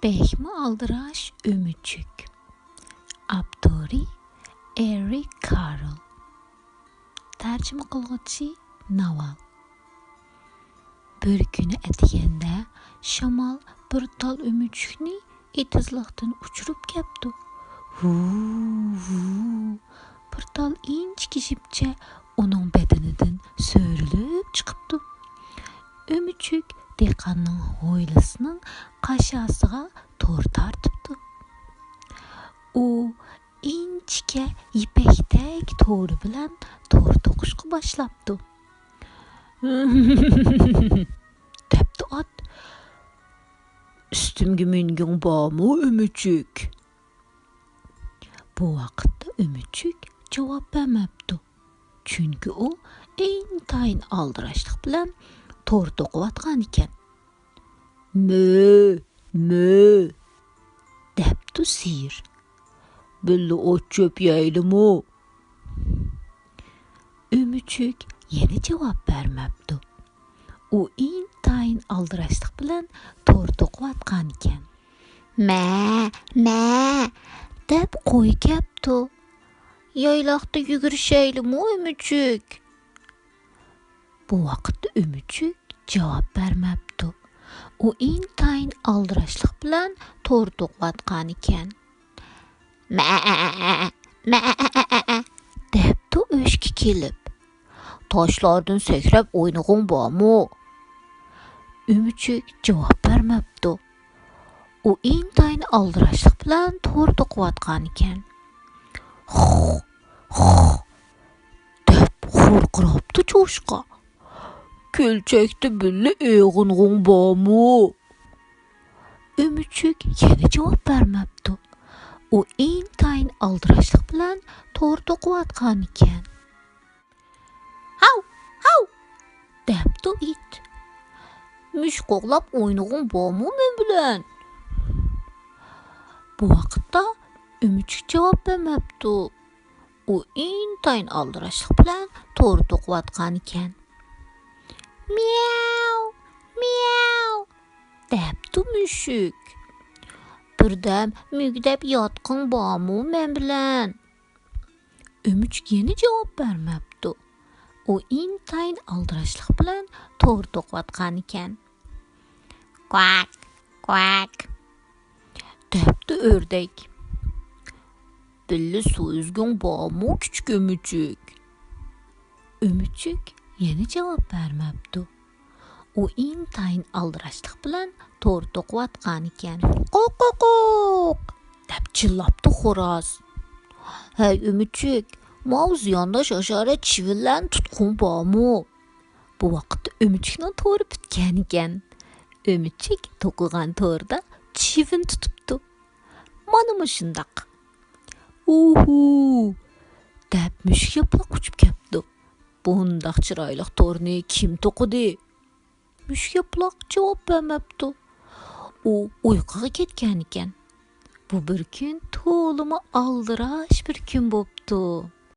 Behmi aldıraş ömüçük. Abdori Eric Carle. Tercüme qilguvchi Naval. Bir kuni atiganda shamol bir tal ömüchükni etizliqdan uchirib kepti. Bir tal inchki shipcha uning badanidan so'rilib chiqibdi. Ömüchük dehqonning hovlisining qashasiga to'r tortibdi. U inchka ipakdek to'ri bilan to'r to'qishga boshlabdi. Debdi ot. Üstümge mingin bormi ömüchük? Bu vaqtda ömüchük javob bermabdi. Chunki u intayin aldirashlik bilan to'r to'qiyotgan ekan. Mö debdi sir. Billa o't cho'p yeydimu? Ömüchük yana javob bermabdi. U intayin aldirashlik bilan to'r to'qiyotgan ekan. Ma deb qo'y kepti. Yayloqda yugurishaylimu ömüchük? Bu vaqtda ömüchük javob bermabdi. U intayin aldirashlik bilan to'r to'qiyotgan ekan. Ma debdi o'shga kelib. Toshlardan sakrab o'ynag'ing bormi? Ömüchük javob bermabdi. U intayin aldirashlik bilan to'r to'qiyotgan ekan. deb xurqirabdi cho'shqa. Kelchakda billa o'yg'ing'ing bormi? Ömüchük yana javob bermabdi. U intayin aldirashlik bilan to'r to'qiyotgan ekan. Hav debdi it. Mushuk o'g'lab o'ynag'ing bormi men bilan? Bu vaqtda ömüchük javob bermabdi. U intayin aldirashlik bilan to'r to'qiyotgan ekan. Miau debdi mushuk. Birdam mugdab yotqing bormi men bilan? Ömüchük yana javob bermabdi. U intayin aldirashlik bilan to'r to'qiyotgan ekan. Quack debdi o'rdak. Billa suv uzging bormi kichik ömüchük? Ömüchük yana javob bermabdi. U intayin aldirashlik bilan to'r to'qiyotgan ekan. Qo'q deb chillabdi xo'roz. Hey ömüchük, mavziyonda shashara chivillan tutqun bormi? Bu vaqtda ömüchükning to'ri bitgan ekan. Ömüchük to'qigan to'rda chivin tutibdi. Mana shundoq. Deb mushuk yopiq uchib kepti. Bundoq chiroyli to'rni kim to'qidi? Mushuk yopiq javob bermabdi. U uyquga ketgan ekan. Bu bir kun to'limi aldirash bir kun bo'pti.